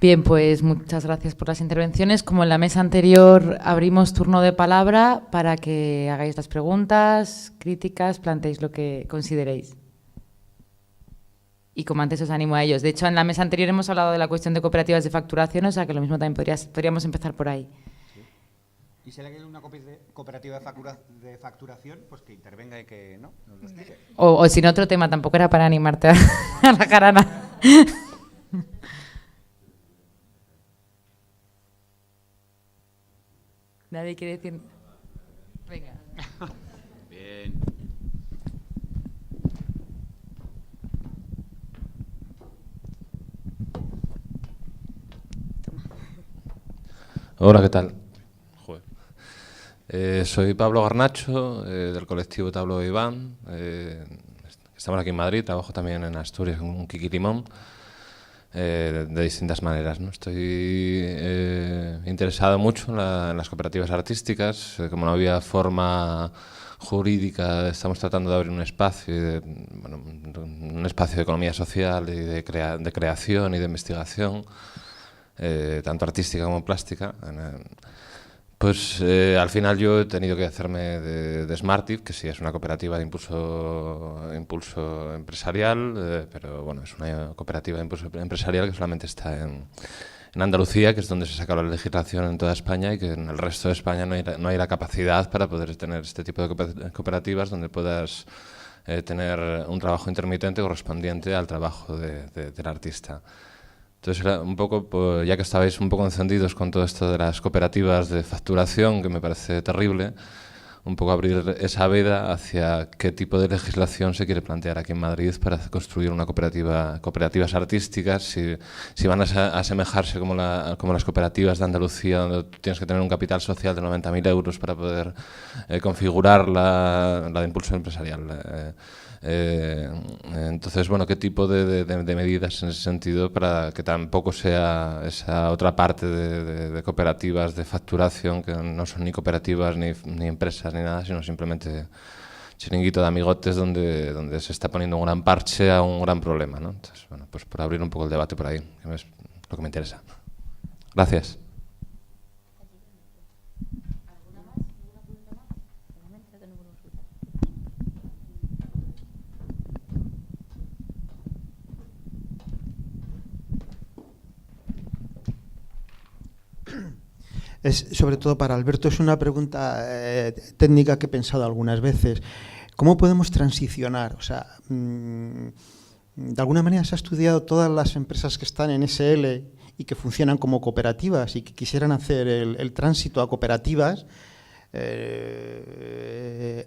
Bien, pues muchas gracias por las intervenciones. Como en la mesa anterior, abrimos turno de palabra para que hagáis las preguntas, críticas, planteéis lo que consideréis. Y como antes os animo a ellos. De hecho, en la mesa anterior hemos hablado de la cuestión de cooperativas de facturación, o sea que lo mismo también podríamos empezar por ahí. Sí. Y si alguien una cooperativa de facturación, pues que intervenga y que no nos lo explique. O sin otro tema, tampoco era para animarte a la jarana. Nadie quiere decir. Venga. Bien. Hola, ¿qué tal? Soy Pablo Garnacho, del colectivo Tablo Iván. Estamos aquí en Madrid, trabajo también en Asturias con un Kiki Limón. De distintas maneras, ¿no? Estoy interesado mucho en las cooperativas artísticas. Como no había forma jurídica, estamos tratando de abrir un espacio, un espacio de economía social y de creación y de investigación, tanto artística como plástica. Pues al final yo he tenido que hacerme de Smartiv, que sí es una cooperativa de impulso empresarial, pero bueno, es una cooperativa de impulso empresarial que solamente está en Andalucía, que es donde se saca la legislación en toda España, y que en el resto de España no hay la capacidad para poder tener este tipo de cooperativas donde puedas tener un trabajo intermitente correspondiente al trabajo del artista. Entonces, era un poco, pues, ya que estabais un poco encendidos con todo esto de las cooperativas de facturación, que me parece terrible, un poco abrir esa veda hacia qué tipo de legislación se quiere plantear aquí en Madrid para construir una cooperativas artísticas, si van a asemejarse como las cooperativas de Andalucía, donde tienes que tener un capital social de 90.000 euros para poder configurar la de impulso empresarial. Entonces, bueno, ¿qué tipo de medidas en ese sentido para que tampoco sea esa otra parte de cooperativas de facturación que no son ni cooperativas ni empresas ni nada, sino simplemente chiringuito de amigotes donde se está poniendo un gran parche a un gran problema, ¿no? Entonces, bueno, pues por abrir un poco el debate por ahí, que es lo que me interesa. Gracias. Sobre todo para Alberto, es una pregunta técnica que he pensado algunas veces. ¿Cómo podemos transicionar? O sea, de alguna manera se ha estudiado todas las empresas que están en SL y que funcionan como cooperativas y que quisieran hacer el tránsito a cooperativas.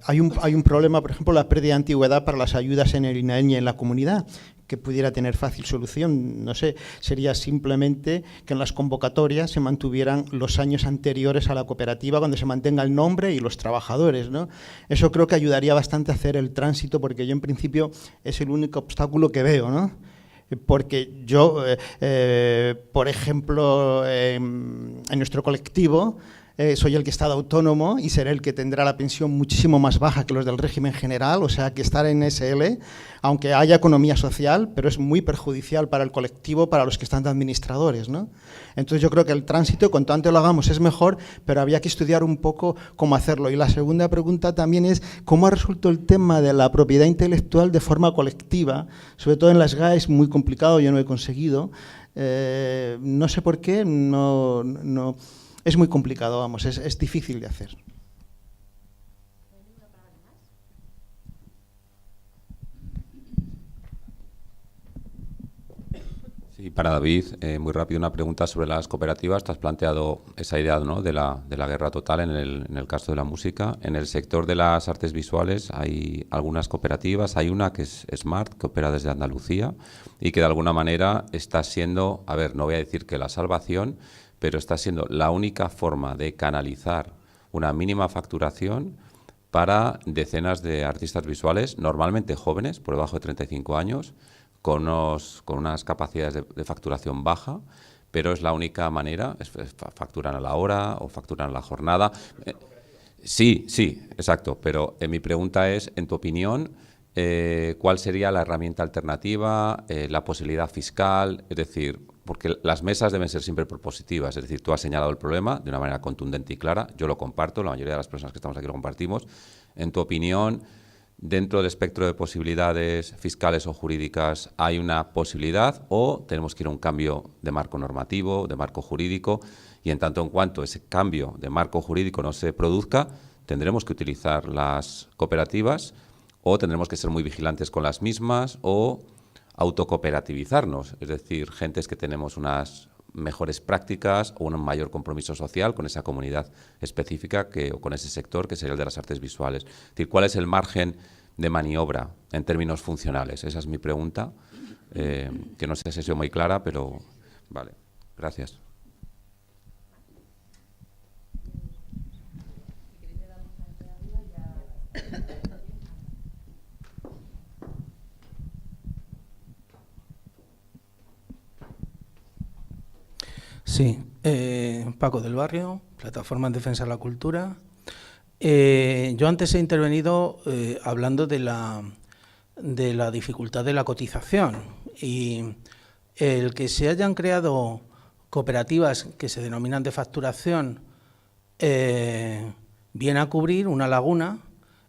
Hay un problema, por ejemplo, la pérdida de antigüedad para las ayudas en el INAEM y en la comunidad, que pudiera tener fácil solución. No sé, sería simplemente que en las convocatorias se mantuvieran los años anteriores a la cooperativa, cuando se mantenga el nombre y los trabajadores, ¿no? Eso creo que ayudaría bastante a hacer el tránsito, porque yo en principio es el único obstáculo que veo, ¿no? Porque yo, por ejemplo, en nuestro colectivo, soy el que está de autónomo y seré el que tendrá la pensión muchísimo más baja que los del régimen general, o sea que estar en SL, aunque haya economía social, pero es muy perjudicial para el colectivo, para los que están de administradores, ¿no? Entonces yo creo que el tránsito, cuanto antes lo hagamos, es mejor, pero habría que estudiar un poco cómo hacerlo. Y la segunda pregunta también es, ¿cómo ha resuelto el tema de la propiedad intelectual de forma colectiva? Sobre todo en las GAE es muy complicado, yo no he conseguido. No sé por qué, no es muy complicado, vamos, es difícil de hacer. Sí, para David, muy rápido una pregunta sobre las cooperativas. Te has planteado esa idea, ¿no?, de la guerra total en el caso de la música. En el sector de las artes visuales hay algunas cooperativas. Hay una que es Smart, que opera desde Andalucía y que de alguna manera está siendo, a ver, no voy a decir que la salvación, pero está siendo la única forma de canalizar una mínima facturación para decenas de artistas visuales, normalmente jóvenes, por debajo de 35 años, con unas capacidades de facturación baja, pero es la única manera. Facturan a la hora o facturan a la jornada. Sí, exacto, pero mi pregunta es, en tu opinión, ¿cuál sería la herramienta alternativa, la posibilidad fiscal? Es decir, porque las mesas deben ser siempre propositivas, es decir, tú has señalado el problema de una manera contundente y clara, yo lo comparto, la mayoría de las personas que estamos aquí lo compartimos. En tu opinión, dentro del espectro de posibilidades fiscales o jurídicas, ¿hay una posibilidad o tenemos que ir a un cambio de marco normativo, de marco jurídico? Y en tanto en cuanto ese cambio de marco jurídico no se produzca, tendremos que utilizar las cooperativas o tendremos que ser muy vigilantes con las mismas o autocooperativizarnos, es decir, gentes que tenemos unas mejores prácticas o un mayor compromiso social con esa comunidad específica o con ese sector que sería el de las artes visuales. Es decir, ¿cuál es el margen de maniobra en términos funcionales? Esa es mi pregunta, que no sé si ha sido muy clara, pero vale, gracias. Sí, Paco del Barrio, Plataforma en Defensa de la Cultura. Yo antes he intervenido hablando de la dificultad de la cotización y el que se hayan creado cooperativas que se denominan de facturación viene a cubrir una laguna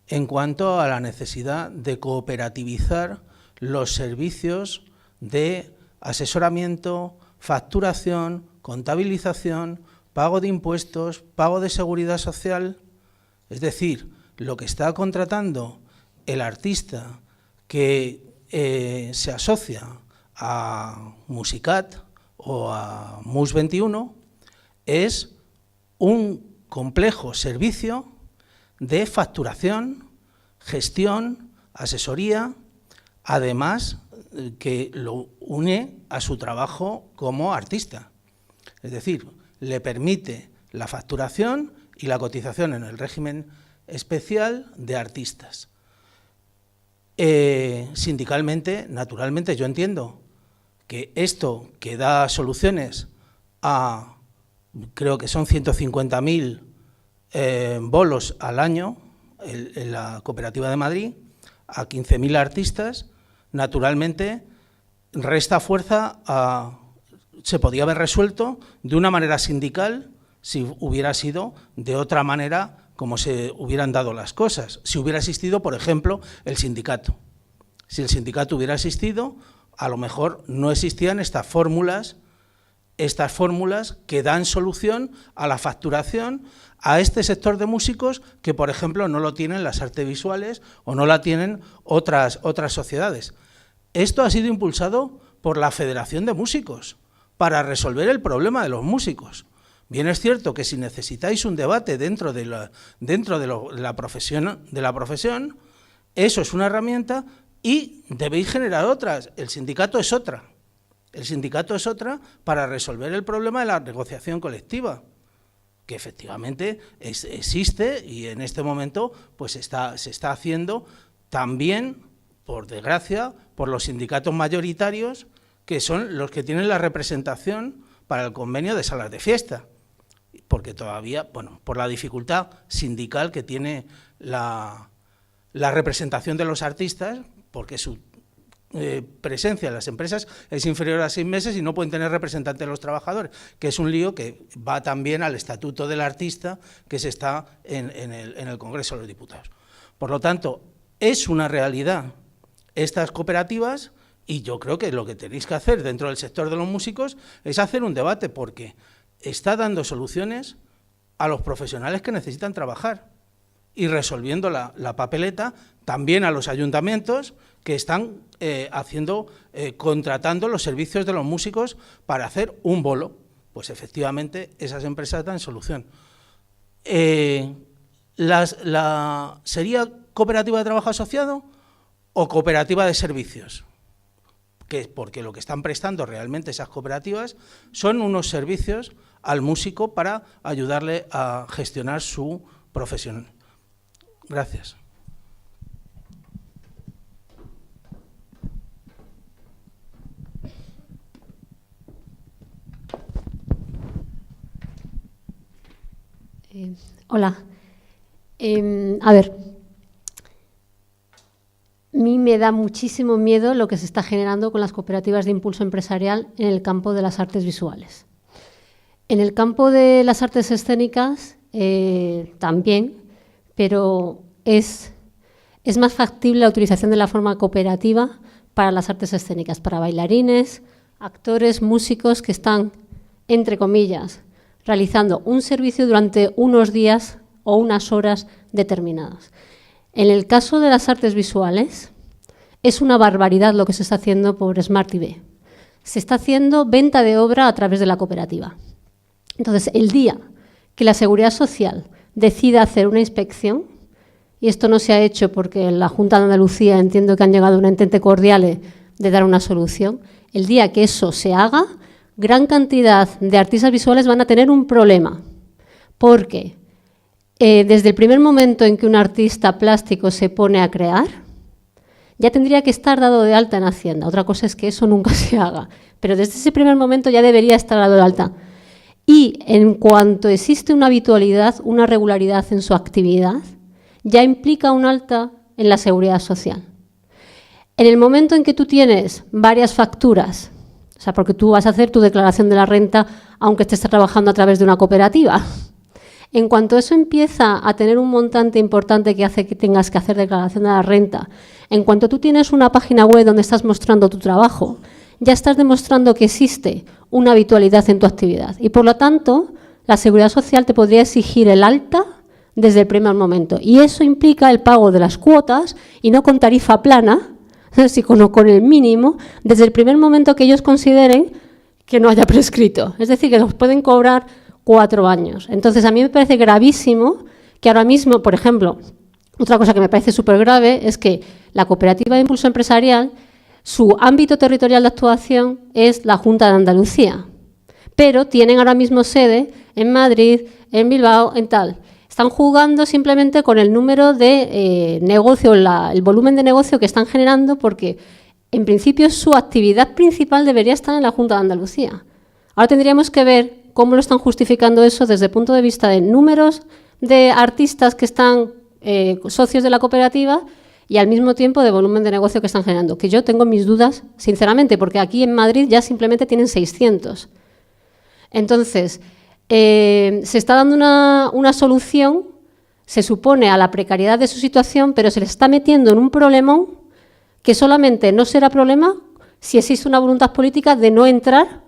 en cuanto a la necesidad de cooperativizar los servicios de asesoramiento, facturación, contabilización, pago de impuestos, pago de seguridad social. Es decir, lo que está contratando el artista que se asocia a Musicat o a Mus21 es un complejo servicio de facturación, gestión, asesoría, además que lo une a su trabajo como artista. Es decir, le permite la facturación y la cotización en el régimen especial de artistas. Sindicalmente, naturalmente, yo entiendo que esto que da soluciones a, creo que son 150.000 bolos al año en la Cooperativa de Madrid, a 15.000 artistas, naturalmente resta fuerza a... Se podía haber resuelto de una manera sindical si hubiera sido de otra manera como se hubieran dado las cosas. Si hubiera existido, por ejemplo, el sindicato. Si el sindicato hubiera existido, a lo mejor no existían estas fórmulas que dan solución a la facturación a este sector de músicos que, por ejemplo, no lo tienen las artes visuales o no la tienen otras sociedades. Esto ha sido impulsado por la Federación de Músicos para resolver el problema de los músicos. Bien es cierto que si necesitáis un debate dentro de la profesión, eso es una herramienta y debéis generar otras. El sindicato es otra. El sindicato es otra para resolver el problema de la negociación colectiva, que efectivamente existe y en este momento pues se está haciendo también, por desgracia, por los sindicatos mayoritarios, que son los que tienen la representación para el convenio de salas de fiesta, porque todavía, bueno, por la dificultad sindical que tiene la representación de los artistas, porque su presencia en las empresas es inferior a 6 meses y no pueden tener representantes de los trabajadores, que es un lío que va también al estatuto del artista que se está en el Congreso de los Diputados. Por lo tanto, es una realidad estas cooperativas y yo creo que lo que tenéis que hacer dentro del sector de los músicos es hacer un debate porque está dando soluciones a los profesionales que necesitan trabajar y resolviendo la papeleta también a los ayuntamientos que están contratando los servicios de los músicos para hacer un bolo. Pues efectivamente esas empresas dan solución. ¿Sería cooperativa de trabajo asociado o cooperativa de servicios? Porque lo que están prestando realmente esas cooperativas son unos servicios al músico para ayudarle a gestionar su profesión. Gracias. Hola. A ver, mi me da muchísimo miedo lo que se está generando con las cooperativas de impulso empresarial en el campo de las artes visuales. En el campo de las artes escénicas también, pero es más factible la utilización de la forma cooperativa para las artes escénicas, para bailarines, actores, músicos que están, entre comillas, realizando un servicio durante unos días o unas horas determinadas. En el caso de las artes visuales, es una barbaridad lo que se está haciendo por Smart TV. Se está haciendo venta de obra a través de la cooperativa. Entonces, el día que la Seguridad Social decida hacer una inspección, y esto no se ha hecho porque la Junta de Andalucía entiendo que han llegado a un entente cordial de dar una solución, el día que eso se haga, gran cantidad de artistas visuales van a tener un problema, porque desde el primer momento en que un artista plástico se pone a crear, ya tendría que estar dado de alta en Hacienda. Otra cosa es que eso nunca se haga, pero desde ese primer momento ya debería estar dado de alta. Y en cuanto existe una habitualidad, una regularidad en su actividad, ya implica un alta en la Seguridad Social. En el momento en que tú tienes varias facturas, o sea, porque tú vas a hacer tu declaración de la renta aunque estés trabajando a través de una cooperativa, en cuanto eso empieza a tener un montante importante que hace que tengas que hacer declaración de la renta, en cuanto tú tienes una página web donde estás mostrando tu trabajo, ya estás demostrando que existe una habitualidad en tu actividad. Y por lo tanto, la Seguridad Social te podría exigir el alta desde el primer momento. Y eso implica el pago de las cuotas y no con tarifa plana, sino con el mínimo, desde el primer momento que ellos consideren que no haya prescrito. Es decir, que nos pueden cobrar 4 años. Entonces, a mí me parece gravísimo que ahora mismo, por ejemplo, otra cosa que me parece súper grave es que la cooperativa de impulso empresarial, su ámbito territorial de actuación es la Junta de Andalucía, pero tienen ahora mismo sede en Madrid, en Bilbao, en tal. Están jugando simplemente con el número de negocio, el volumen de negocio que están generando, porque en principio su actividad principal debería estar en la Junta de Andalucía. Ahora tendríamos que ver cómo lo están justificando eso desde el punto de vista de números de artistas que están socios de la cooperativa y al mismo tiempo de volumen de negocio que están generando, que yo tengo mis dudas, sinceramente, porque aquí en Madrid ya simplemente tienen 600. Entonces, se está dando una solución, se supone, a la precariedad de su situación, pero se les está metiendo en un problemón que solamente no será problema si existe una voluntad política de no entrar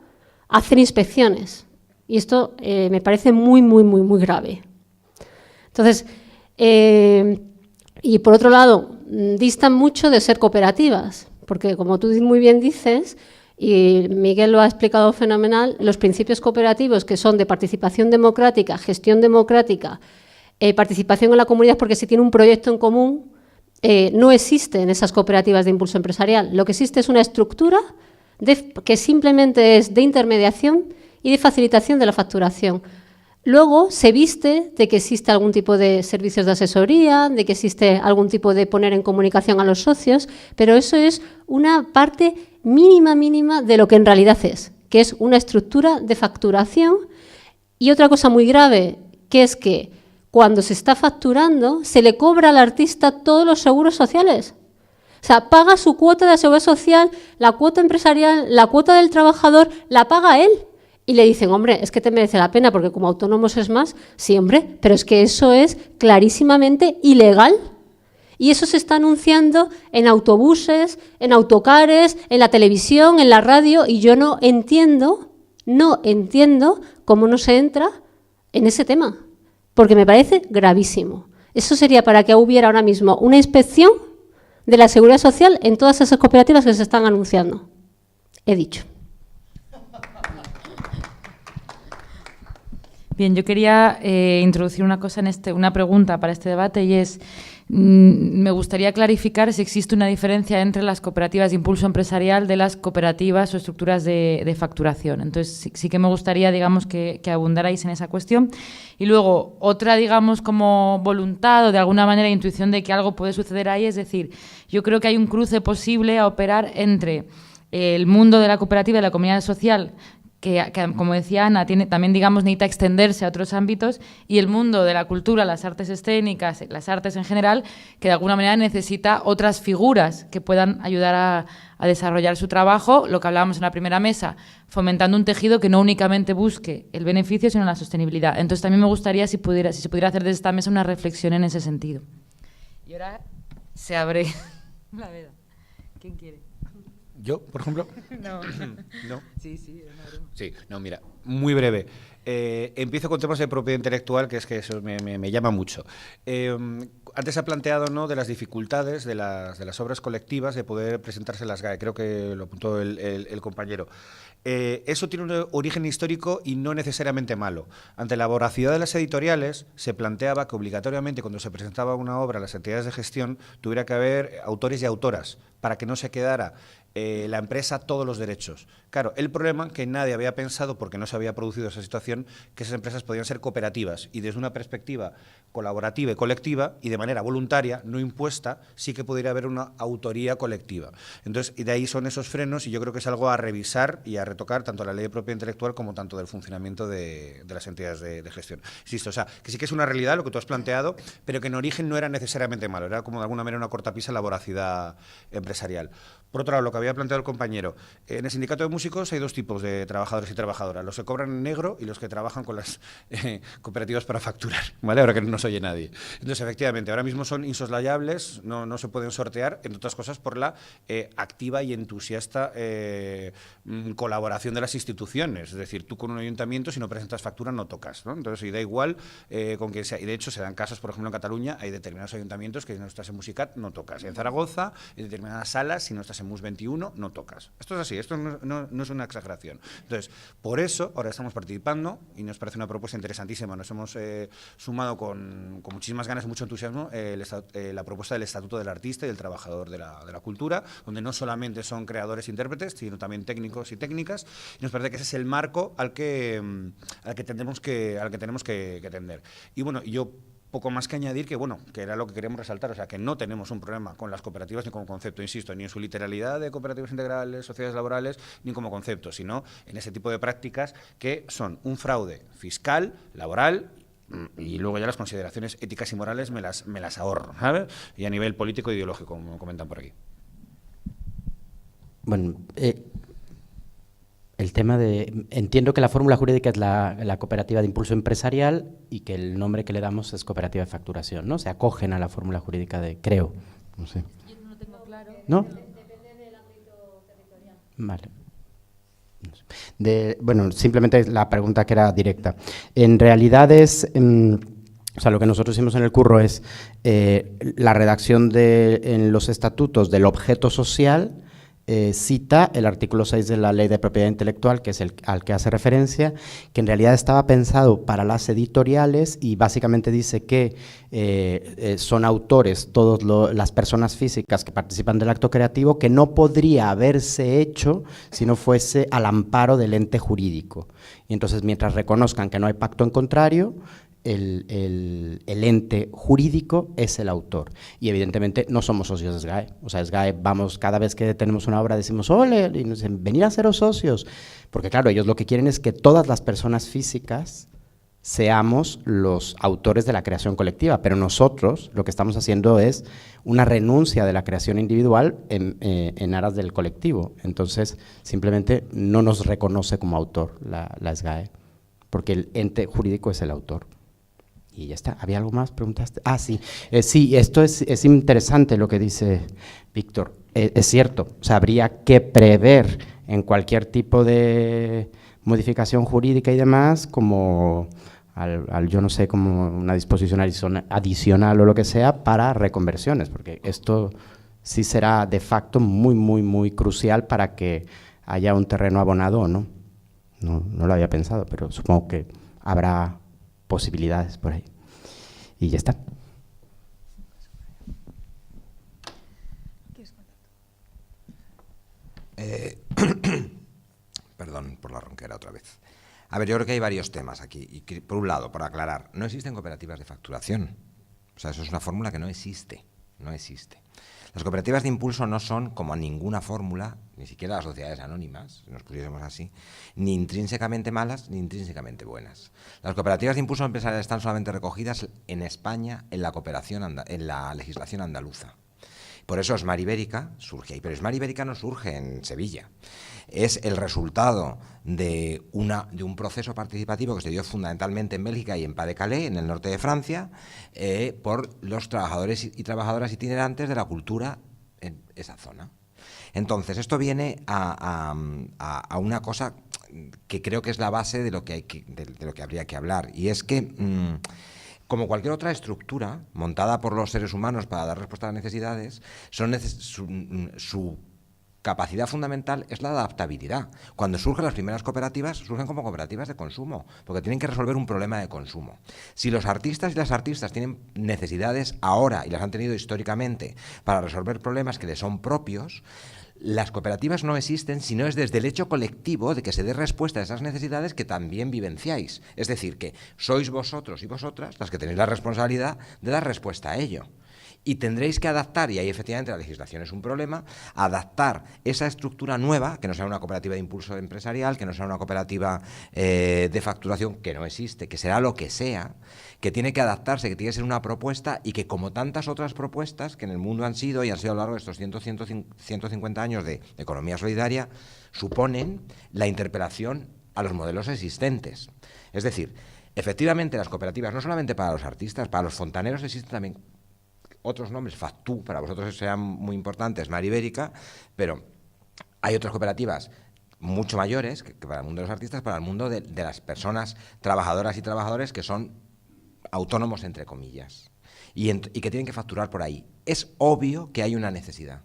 a hacer inspecciones. Y esto me parece muy, muy, muy, muy grave. Entonces, y por otro lado, distan mucho de ser cooperativas, porque como tú muy bien dices, y Miguel lo ha explicado fenomenal, los principios cooperativos que son de participación democrática, gestión democrática, participación en la comunidad porque se tiene un proyecto en común, no existen esas cooperativas de impulso empresarial. Lo que existe es una estructura que simplemente es de intermediación y de facilitación de la facturación. Luego se viste de que existe algún tipo de servicios de asesoría, de que existe algún tipo de poner en comunicación a los socios, pero eso es una parte mínima de lo que en realidad es, que es una estructura de facturación. Y otra cosa muy grave, que es que cuando se está facturando, se le cobra al artista todos los seguros sociales. O sea, paga su cuota de seguridad social, la cuota empresarial, la cuota del trabajador, la paga él. Y le dicen, hombre, es que te merece la pena porque como autónomos es más. Sí, hombre, pero es que eso es clarísimamente ilegal. Y eso se está anunciando en autobuses, en autocares, en la televisión, en la radio, y yo no entiendo cómo no se entra en ese tema, porque me parece gravísimo. Eso sería para que hubiera ahora mismo una inspección de la Seguridad Social en todas esas cooperativas que se están anunciando. He dicho. Bien, yo quería introducir una cosa una pregunta para este debate, y es, me gustaría clarificar si existe una diferencia entre las cooperativas de impulso empresarial de las cooperativas o estructuras de facturación. Entonces, sí que me gustaría, digamos, que abundarais en esa cuestión. Y luego, otra, digamos, como voluntad o de alguna manera intuición de que algo puede suceder ahí, es decir, yo creo que hay un cruce posible a operar entre el mundo de la cooperativa y la comunidad social, que, como decía Ana, también, digamos, necesita extenderse a otros ámbitos, y el mundo de la cultura, las artes escénicas, las artes en general, que de alguna manera necesita otras figuras que puedan ayudar a desarrollar su trabajo, lo que hablábamos en la primera mesa, fomentando un tejido que no únicamente busque el beneficio, sino la sostenibilidad. Entonces también me gustaría si se pudiera hacer desde esta mesa una reflexión en ese sentido. Y ahora se abre la veda. ¿Quién quiere? ¿Yo, por ejemplo? No. No. Sí, es una broma. Sí, no, mira, muy breve. Empiezo con temas de propiedad intelectual, que es que eso me llama mucho. Antes se ha planteado, ¿no?, de las dificultades de las obras colectivas de poder presentarse en las GAE, creo que lo apuntó el compañero. Eso tiene un origen histórico y no necesariamente malo. Ante la voracidad de las editoriales, se planteaba que obligatoriamente cuando se presentaba una obra a las entidades de gestión tuviera que haber autores y autoras para que no se quedara la empresa todos los derechos. Claro, el problema que nadie había pensado, porque no se había producido esa situación, que esas empresas podían ser cooperativas y desde una perspectiva colaborativa y colectiva y de manera voluntaria, no impuesta, sí que pudiera haber una autoría colectiva. Entonces, y de ahí son esos frenos, y yo creo que es algo a revisar y a retocar tanto la ley de propiedad intelectual como tanto del funcionamiento de las entidades de gestión. Insisto, o sea, que sí que es una realidad lo que tú has planteado, pero que en origen no era necesariamente malo, era como de alguna manera una cortapisa a la voracidad empresarial. Por otro lado, lo que había planteado el compañero, en el sindicato de músicos hay dos tipos de trabajadores y trabajadoras, los que cobran en negro y los que trabajan con las cooperativas para facturar, ¿vale? Ahora que no nos oye nadie. Entonces, efectivamente, ahora mismo son insoslayables, no se pueden sortear, entre otras cosas, por la activa y entusiasta colaboración de las instituciones. Es decir, tú con un ayuntamiento, si no presentas factura, no tocas, ¿no? Entonces, y da igual con quien sea. Y de hecho, se dan casos, por ejemplo, en Cataluña, hay determinados ayuntamientos que si no estás en Musicat, no tocas. En Zaragoza, en determinadas salas, si no estás en MUS 21, no tocas. Esto es así, esto no es una exageración. Entonces, por eso, ahora estamos participando y nos parece una propuesta interesantísima. Nos hemos sumado con muchísimas ganas y mucho entusiasmo la propuesta del Estatuto del Artista y del Trabajador de la Cultura, donde no solamente son creadores e intérpretes, sino también técnicos y técnicas, y nos parece que ese es el marco al que tenemos que tender. Y bueno, yo poco más que añadir que, bueno, que era lo que queríamos resaltar, o sea, que no tenemos un problema con las cooperativas ni como concepto, insisto, ni en su literalidad de cooperativas integrales, sociedades laborales, ni como concepto, sino en ese tipo de prácticas que son un fraude fiscal, laboral, y luego ya las consideraciones éticas y morales me las ahorro, ¿sabes? Y a nivel político e ideológico, como comentan por aquí. Bueno, el tema de... Entiendo que la fórmula jurídica es la cooperativa de impulso empresarial y que el nombre que le damos es cooperativa de facturación, ¿no? Se acogen a la fórmula jurídica de... Creo, no sé. Yo no tengo claro. ¿No? Depende del ámbito territorial. Vale. Bueno, simplemente la pregunta que era directa. En realidad es... o sea, lo que nosotros hicimos en el curro es la redacción en los estatutos del objeto social. Cita el artículo 6 de la Ley de Propiedad Intelectual, que es al que hace referencia, que en realidad estaba pensado para las editoriales y básicamente dice que son autores todas las personas físicas que participan del acto creativo, que no podría haberse hecho si no fuese al amparo del ente jurídico. Y entonces, mientras reconozcan que no hay pacto en contrario, el ente jurídico es el autor. Y evidentemente no somos socios de SGAE. O sea, SGAE, vamos, cada vez que tenemos una obra decimos, ole, y nos dicen, venir a seros socios. Porque claro, ellos lo que quieren es que todas las personas físicas seamos los autores de la creación colectiva, pero nosotros lo que estamos haciendo es una renuncia de la creación individual en aras del colectivo. Entonces, simplemente no nos reconoce como autor la SGAE, porque el ente jurídico es el autor. Y ya está. ¿Había algo más? ¿Preguntaste? Ah, sí. Sí, esto es interesante lo que dice Víctor. Es cierto, o sea, habría que prever en cualquier tipo de modificación jurídica y demás, como yo no sé, como una disposición adicional o lo que sea, para reconversiones, porque esto sí será de facto muy, muy, muy crucial para que haya un terreno abonado o no. No lo había pensado, pero supongo que habrá posibilidades por ahí. Y ya está. Perdón por la ronquera otra vez. A ver, yo creo que hay varios temas aquí. Y que, por un lado, para aclarar, no existen cooperativas de facturación. O sea, eso es una fórmula que no existe. no existe. Las cooperativas de impulso no son como ninguna fórmula, ni siquiera las sociedades anónimas, si nos pusiésemos así, ni intrínsecamente malas ni intrínsecamente buenas. Las cooperativas de impulso empresarial están solamente recogidas en España en la legislación andaluza. Por eso Esmar Ibérica surge ahí, pero Esmar Ibérica no surge en Sevilla. Es el resultado de un proceso participativo que se dio fundamentalmente en Bélgica y en Pas-de-Calais, en el norte de Francia, por los trabajadores y trabajadoras itinerantes de la cultura en esa zona. Entonces, esto viene a una cosa que creo que es la base de lo que habría que hablar, y es que como cualquier otra estructura montada por los seres humanos para dar respuesta a las necesidades, su capacidad fundamental es la adaptabilidad. Cuando surgen las primeras cooperativas, surgen como cooperativas de consumo, porque tienen que resolver un problema de consumo. Si los artistas y las artistas tienen necesidades ahora, y las han tenido históricamente, para resolver problemas que les son propios, las cooperativas no existen si no es desde el hecho colectivo de que se dé respuesta a esas necesidades que también vivenciáis. Es decir, que sois vosotros y vosotras las que tenéis la responsabilidad de dar respuesta a ello. Y tendréis que adaptar, y ahí efectivamente la legislación es un problema, adaptar esa estructura nueva, que no sea una cooperativa de impulso empresarial, que no sea una cooperativa de facturación, que no existe, que será lo que sea, que tiene que adaptarse, que tiene que ser una propuesta, y que como tantas otras propuestas que en el mundo han sido y han sido a lo largo de estos 150 años de economía solidaria, suponen la interpelación a los modelos existentes. Es decir, efectivamente las cooperativas, no solamente para los artistas, para los fontaneros existen también otros nombres, Factú, para vosotros sean muy importantes, Esmar Ibérica, pero hay otras cooperativas mucho mayores que para el mundo de los artistas, para el mundo de las personas trabajadoras y trabajadores que son autónomos, entre comillas, y que tienen que facturar por ahí. Es obvio que hay una necesidad.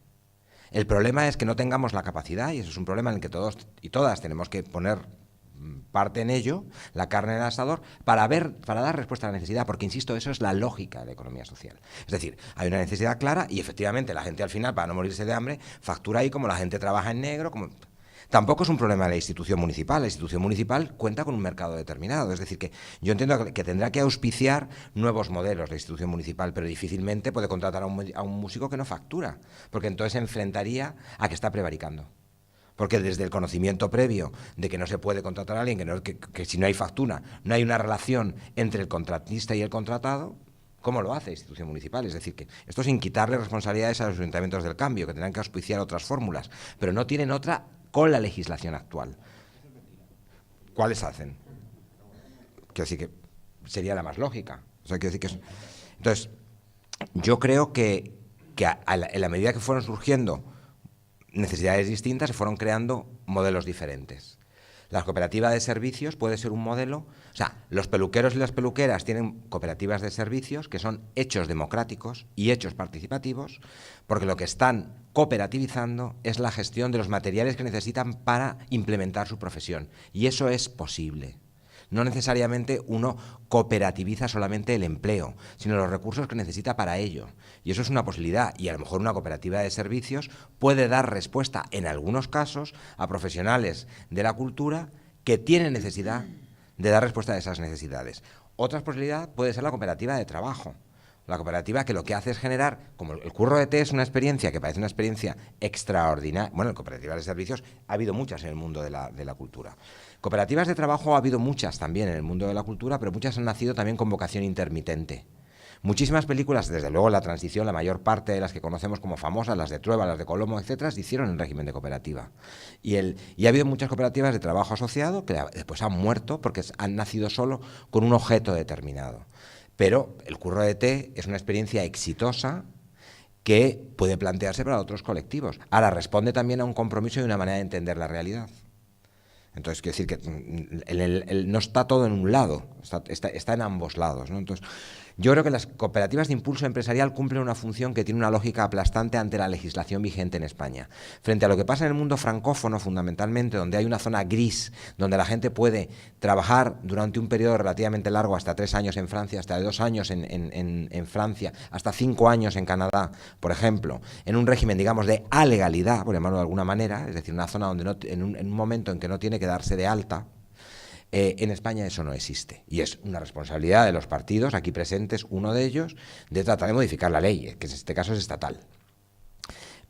El problema es que no tengamos la capacidad, y eso es un problema en el que todos y todas tenemos que poner parte en ello, la carne en el asador, para dar respuesta a la necesidad, porque, insisto, eso es la lógica de la economía social. Es decir, hay una necesidad clara y, efectivamente, la gente al final, para no morirse de hambre, factura ahí, como la gente trabaja en negro, como... Tampoco es un problema de la institución municipal. La institución municipal cuenta con un mercado determinado. Es decir, que yo entiendo que tendrá que auspiciar nuevos modelos la institución municipal, pero difícilmente puede contratar a un músico que no factura, porque entonces se enfrentaría a que está prevaricando. Porque desde el conocimiento previo de que no se puede contratar a alguien, que si no hay factura, no hay una relación entre el contratista y el contratado, ¿cómo lo hace la institución municipal? Es decir, que esto sin quitarle responsabilidades a los ayuntamientos del cambio, que tendrán que auspiciar otras fórmulas, pero no tienen otra con la legislación actual. ¿Cuáles hacen? Quiero decir que sería la más lógica. O sea, quiero decir que entonces, yo creo que en la medida que fueron surgiendo necesidades distintas, se fueron creando modelos diferentes. La cooperativa de servicios puede ser un modelo, o sea, los peluqueros y las peluqueras tienen cooperativas de servicios que son hechos democráticos y hechos participativos, porque lo que están cooperativizando es la gestión de los materiales que necesitan para implementar su profesión, y eso es posible. No necesariamente uno cooperativiza solamente el empleo, sino los recursos que necesita para ello. Y eso es una posibilidad. Y a lo mejor una cooperativa de servicios puede dar respuesta, en algunos casos, a profesionales de la cultura que tienen necesidad de dar respuesta a esas necesidades. Otra posibilidad puede ser la cooperativa de trabajo. La cooperativa que lo que hace es generar, como el curro de té es una experiencia que parece una experiencia extraordinaria. Bueno, en cooperativas de servicios ha habido muchas en el mundo de la cultura. Cooperativas de trabajo ha habido muchas también en el mundo de la cultura, pero muchas han nacido también con vocación intermitente. Muchísimas películas, desde luego la transición, la mayor parte de las que conocemos como famosas, las de Trueba, las de Colombo, etcétera, se hicieron en régimen de cooperativa. Y ha habido muchas cooperativas de trabajo asociado que después han muerto porque han nacido solo con un objeto determinado. Pero el curro de té es una experiencia exitosa que puede plantearse para otros colectivos. Ahora, responde también a un compromiso y una manera de entender la realidad. Entonces, quiero decir que no está todo en un lado, está en ambos lados, ¿no? Entonces, yo creo que las cooperativas de impulso empresarial cumplen una función que tiene una lógica aplastante ante la legislación vigente en España. Frente a lo que pasa en el mundo francófono, fundamentalmente, donde hay una zona gris, donde la gente puede trabajar durante un periodo relativamente largo, hasta 3 años en Francia, hasta 2 años en Francia, hasta 5 años en Canadá, por ejemplo, en un régimen, digamos, de alegalidad, por llamarlo de alguna manera, es decir, una zona donde en un momento en que no tiene que darse de alta, En España eso no existe y es una responsabilidad de los partidos aquí presentes, uno de ellos, de tratar de modificar la ley, que en este caso es estatal.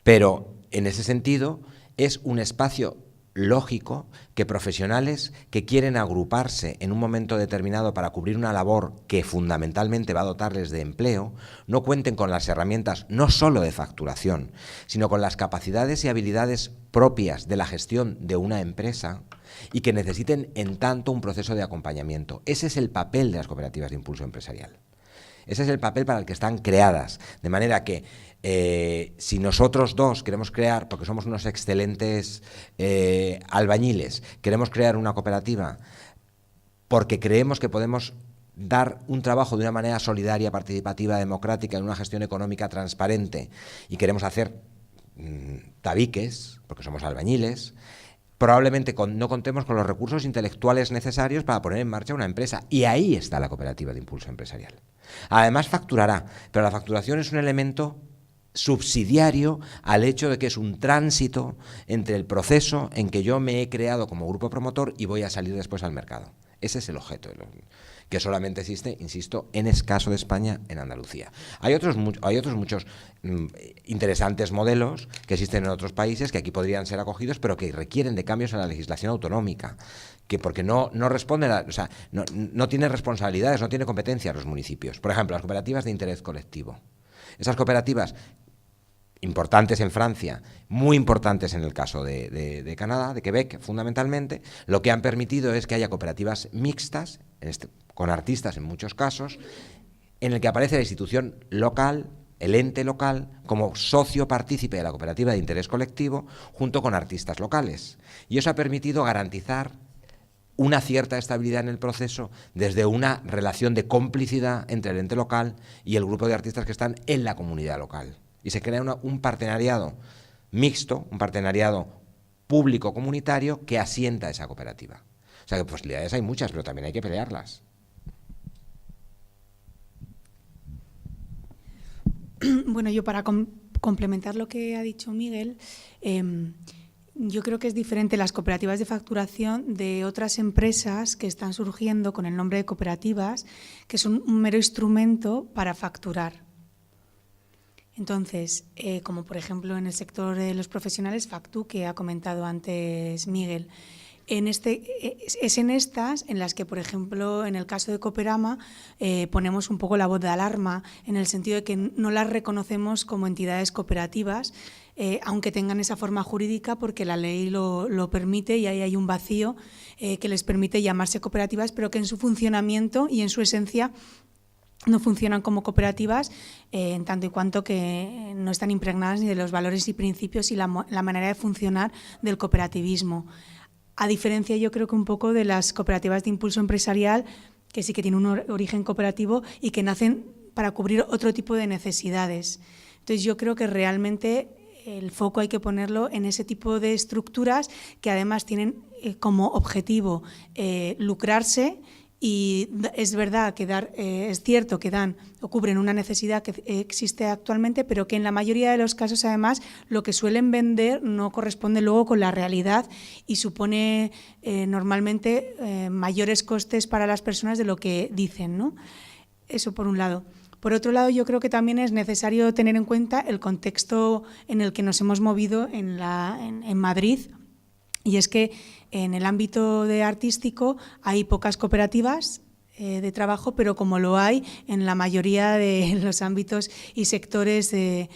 Pero en ese sentido es un espacio lógico que profesionales que quieren agruparse en un momento determinado para cubrir una labor que fundamentalmente va a dotarles de empleo, no cuenten con las herramientas no solo de facturación, sino con las capacidades y habilidades propias de la gestión de una empresa y que necesiten en tanto un proceso de acompañamiento. Ese es el papel de las cooperativas de impulso empresarial. Ese es el papel para el que están creadas, de manera que si nosotros dos queremos crear, porque somos unos excelentes albañiles, queremos crear una cooperativa porque creemos que podemos dar un trabajo de una manera solidaria, participativa, democrática, en una gestión económica transparente y queremos hacer tabiques, porque somos albañiles, probablemente no contemos con los recursos intelectuales necesarios para poner en marcha una empresa. Y ahí está la cooperativa de impulso empresarial. Además facturará, pero la facturación es un elemento subsidiario al hecho de que es un tránsito entre el proceso en que yo me he creado como grupo promotor y voy a salir después al mercado. Ese es el objeto, que solamente existe, insisto, en escaso de España, en Andalucía. Hay otros muchos interesantes modelos que existen en otros países que aquí podrían ser acogidos, pero que requieren de cambios en la legislación autonómica, porque no responden no tienen responsabilidades, no tienen competencias los municipios. Por ejemplo, las cooperativas de interés colectivo. Esas cooperativas importantes en Francia, muy importantes en el caso de Canadá, de Quebec fundamentalmente, lo que han permitido es que haya cooperativas mixtas, con artistas en muchos casos, en el que aparece la institución local, el ente local, como socio partícipe de la cooperativa de interés colectivo, junto con artistas locales. Y eso ha permitido garantizar una cierta estabilidad en el proceso desde una relación de complicidad entre el ente local y el grupo de artistas que están en la comunidad local. Y se crea un partenariado mixto, un partenariado público-comunitario que asienta esa cooperativa. O sea que posibilidades hay muchas, pero también hay que pelearlas. Bueno, yo para complementar lo que ha dicho Miguel, yo creo que es diferente las cooperativas de facturación de otras empresas que están surgiendo con el nombre de cooperativas, que son un mero instrumento para facturar. Entonces, como por ejemplo en el sector de los profesionales, Factu, que ha comentado antes Miguel, es en estas en las que, por ejemplo, en el caso de Cooperama, ponemos un poco la voz de alarma, en el sentido de que no las reconocemos como entidades cooperativas, aunque tengan esa forma jurídica, porque la ley lo permite y ahí hay un vacío que les permite llamarse cooperativas, pero que en su funcionamiento y en su esencia no funcionan como cooperativas, en tanto y cuanto que no están impregnadas ni de los valores y principios y la manera de funcionar del cooperativismo. A diferencia, yo creo que un poco de las cooperativas de impulso empresarial, que sí que tienen un origen cooperativo y que nacen para cubrir otro tipo de necesidades. Entonces, yo creo que realmente el foco hay que ponerlo en ese tipo de estructuras que además tienen como objetivo lucrarse. Y es verdad que es cierto que dan o cubren una necesidad que existe actualmente, pero que en la mayoría de los casos, además, lo que suelen vender no corresponde luego con la realidad y supone normalmente mayores costes para las personas de lo que dicen, ¿no? Eso por un lado. Por otro lado, yo creo que también es necesario tener en cuenta el contexto en el que nos hemos movido en Madrid, y es que en el ámbito artístico hay pocas cooperativas de trabajo, pero como lo hay en la mayoría de los ámbitos y sectores de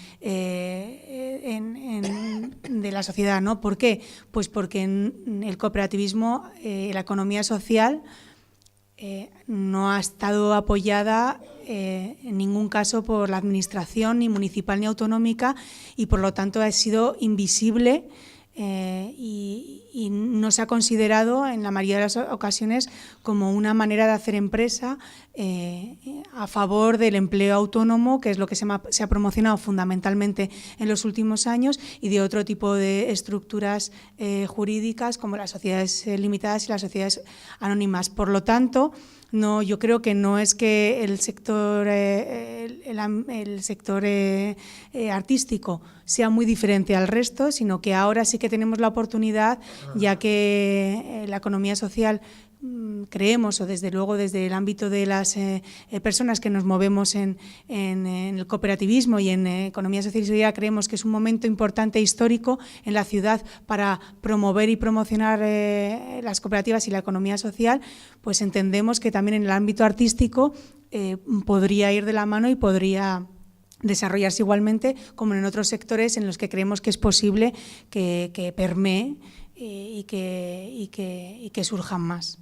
la sociedad, ¿no? ¿Por qué? Pues porque en el cooperativismo, la economía social no ha estado apoyada en ningún caso por la administración, ni municipal ni autonómica, y por lo tanto ha sido invisible. Y no se ha considerado en la mayoría de las ocasiones como una manera de hacer empresa a favor del empleo autónomo, que es lo que se ha promocionado fundamentalmente en los últimos años, y de otro tipo de estructuras jurídicas como las sociedades limitadas y las sociedades anónimas. Por lo tanto, yo creo que no es que el sector artístico sea muy diferente al resto, sino que ahora sí que tenemos la oportunidad, ya que la economía social creemos, o desde luego desde el ámbito de las personas que nos movemos en el cooperativismo y en economía social y solidaria, creemos que es un momento importante e histórico en la ciudad para promover y promocionar las cooperativas y la economía social, pues entendemos que también en el ámbito artístico podría ir de la mano y podría desarrollarse igualmente como en otros sectores en los que creemos que es posible que permee y que surjan más.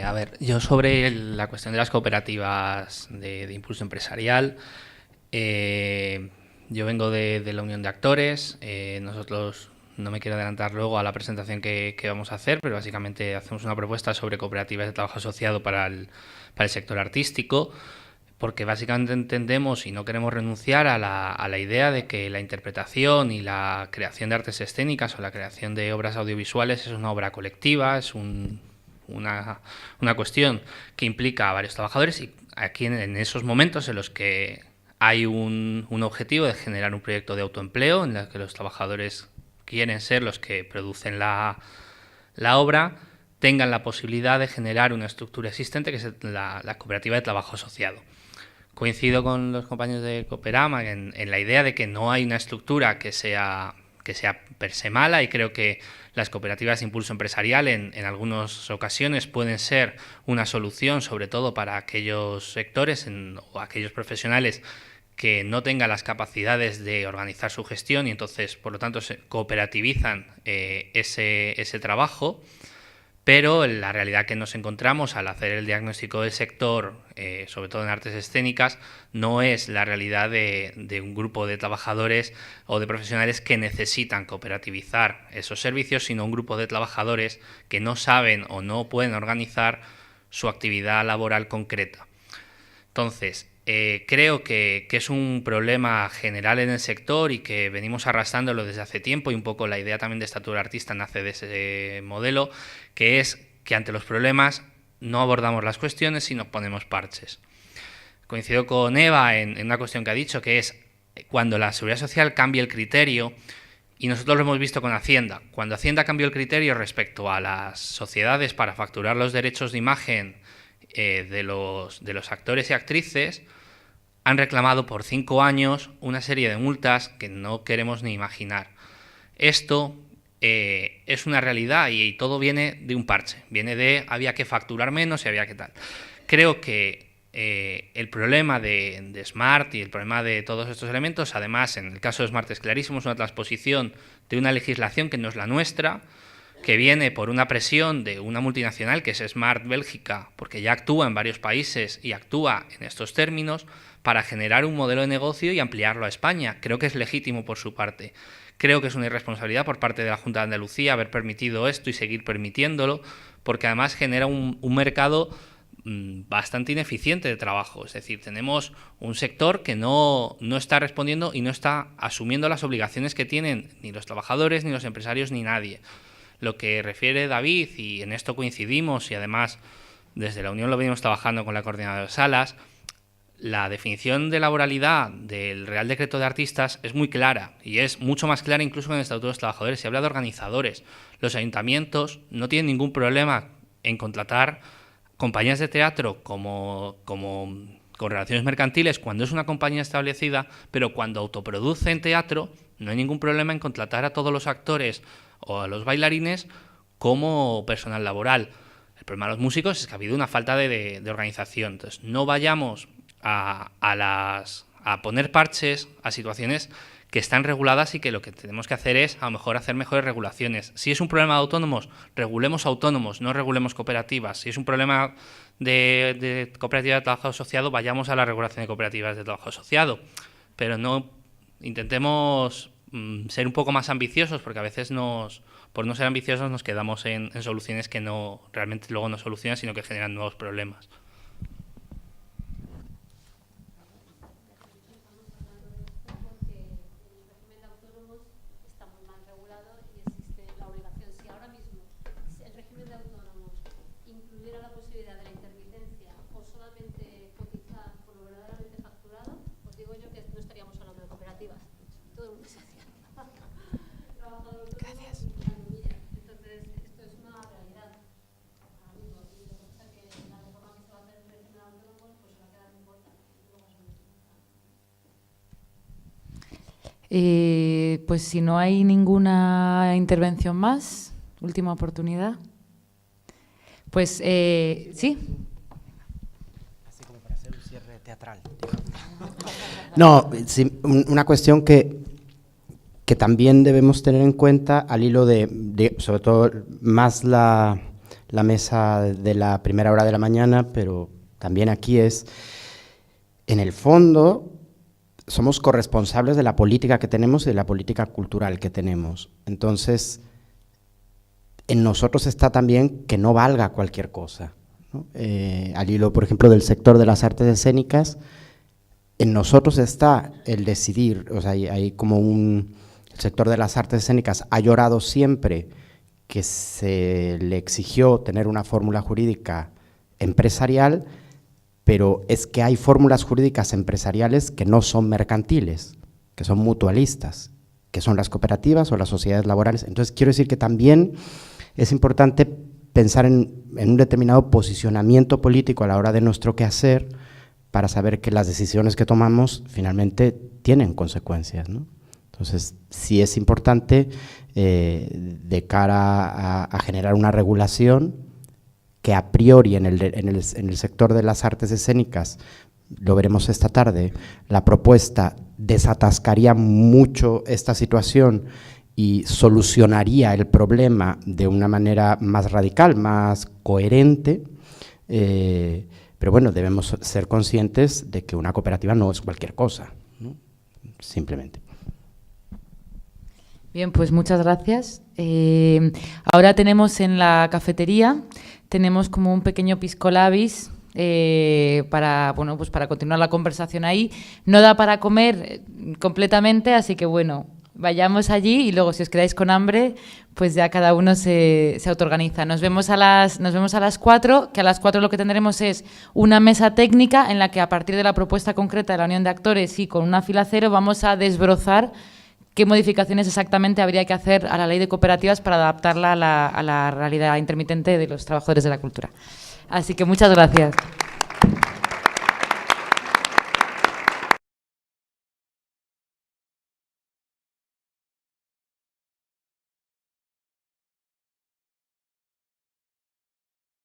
A ver, yo sobre la cuestión de las cooperativas de impulso empresarial, yo vengo de la Unión de Actores. Nosotros, no me quiero adelantar luego a la presentación que vamos a hacer, pero básicamente hacemos una propuesta sobre cooperativas de trabajo asociado para el sector artístico, porque básicamente entendemos y no queremos renunciar a la idea de que la interpretación y la creación de artes escénicas o la creación de obras audiovisuales es una obra colectiva, es una cuestión que implica a varios trabajadores, y aquí en esos momentos en los que hay un objetivo de generar un proyecto de autoempleo en el que los trabajadores quieren ser los que producen la obra, tengan la posibilidad de generar una estructura existente que es la cooperativa de trabajo asociado. Coincido con los compañeros de Cooperama en la idea de que no hay una estructura que sea per se mala, y creo que las cooperativas de impulso empresarial en algunas ocasiones pueden ser una solución, sobre todo para aquellos sectores o aquellos profesionales que no tengan las capacidades de organizar su gestión y entonces, por lo tanto, se cooperativizan ese trabajo. Pero la realidad que nos encontramos al hacer el diagnóstico del sector, sobre todo en artes escénicas, no es la realidad de un grupo de trabajadores o de profesionales que necesitan cooperativizar esos servicios, sino un grupo de trabajadores que no saben o no pueden organizar su actividad laboral concreta. Entonces, creo que es un problema general en el sector y que venimos arrastrándolo desde hace tiempo, y un poco la idea también de Estatuto del Artista nace de ese modelo, que es que ante los problemas no abordamos las cuestiones, sino ponemos parches. Coincido con Eva en una cuestión que ha dicho, que es cuando la Seguridad Social cambia el criterio, y nosotros lo hemos visto con Hacienda. Cuando Hacienda cambió el criterio respecto a las sociedades para facturar los derechos de imagen de los actores y actrices, han reclamado por 5 años una serie de multas que no queremos ni imaginar. Esto es una realidad y todo viene de un parche, viene de había que facturar menos y había que tal. Creo que el problema de Smart y el problema de todos estos elementos, además en el caso de Smart es clarísimo, es una transposición de una legislación que no es la nuestra, que viene por una presión de una multinacional que es Smart Bélgica, porque ya actúa en varios países y actúa en estos términos, para generar un modelo de negocio y ampliarlo a España. Creo que es legítimo por su parte. Creo que es una irresponsabilidad por parte de la Junta de Andalucía haber permitido esto y seguir permitiéndolo, porque además genera un mercado bastante ineficiente de trabajo. Es decir, tenemos un sector que no está respondiendo y no está asumiendo las obligaciones que tienen ni los trabajadores, ni los empresarios, ni nadie. Lo que refiere David, y en esto coincidimos, y además desde la Unión lo venimos trabajando con la coordinadora de salas, la definición de laboralidad del Real Decreto de Artistas es muy clara, y es mucho más clara incluso con el Estatuto de los Trabajadores. Se habla de organizadores. Los ayuntamientos no tienen ningún problema en contratar compañías de teatro como con relaciones mercantiles cuando es una compañía establecida, pero cuando autoproducen teatro no hay ningún problema en contratar a todos los actores o a los bailarines como personal laboral. El problema de los músicos es que ha habido una falta de organización. Entonces, no vayamos a poner parches a situaciones que están reguladas y que lo que tenemos que hacer es a lo mejor hacer mejores regulaciones. Si es un problema de autónomos, regulemos autónomos, no regulemos cooperativas. Si es un problema de cooperativas de trabajo asociado, vayamos a la regulación de cooperativas de trabajo asociado, pero no intentemos ser un poco más ambiciosos, porque a veces por no ser ambiciosos nos quedamos en soluciones que no realmente luego no solucionan, sino que generan nuevos problemas. verdaderamente cotizado, por lo verdaderamente facturado, os digo yo que no estaríamos hablando de cooperativas. Todo el mundo es social. Gracias. Entonces, esto es una realidad. Ahora mismo, y lo que pasa es que la reforma que se va a hacer en el régimen autónomo, pues se va a quedar muy corta. Pues si no hay ninguna intervención más, última oportunidad. Pues sí. Así como para hacer un cierre teatral. No, sí, una cuestión que también debemos tener en cuenta al hilo de sobre todo más la mesa de la primera hora de la mañana, pero también aquí es, en el fondo, somos corresponsables de la política que tenemos y de la política cultural que tenemos. Entonces, en nosotros está también que no valga cualquier cosa, ¿no? Al hilo, por ejemplo, del sector de las artes escénicas, en nosotros está el decidir, o sea, hay como el sector de las artes escénicas ha llorado siempre que se le exigió tener una fórmula jurídica empresarial, pero es que hay fórmulas jurídicas empresariales que no son mercantiles, que son mutualistas, que son las cooperativas o las sociedades laborales. Entonces, quiero decir que también es importante pensar en un determinado posicionamiento político a la hora de nuestro quehacer para saber que las decisiones que tomamos finalmente tienen consecuencias, ¿no? Entonces, sí es importante de cara a generar una regulación que a priori en el sector de las artes escénicas, lo veremos esta tarde, la propuesta desatascaría mucho esta situación y solucionaría el problema de una manera más radical, más coherente, pero bueno, debemos ser conscientes de que una cooperativa no es cualquier cosa, ¿no? Simplemente. Bien, pues muchas gracias. Ahora tenemos en la cafetería, tenemos como un pequeño pisco labis para continuar la conversación ahí. No da para comer completamente, así que bueno, vayamos allí y luego si os quedáis con hambre, pues ya cada uno se autoorganiza. Nos vemos a las 4, que a las 4 lo que tendremos es una mesa técnica en la que a partir de la propuesta concreta de la Unión de Actores y con una fila cero vamos a desbrozar qué modificaciones exactamente habría que hacer a la ley de cooperativas para adaptarla a la realidad intermitente de los trabajadores de la cultura. Así que muchas gracias.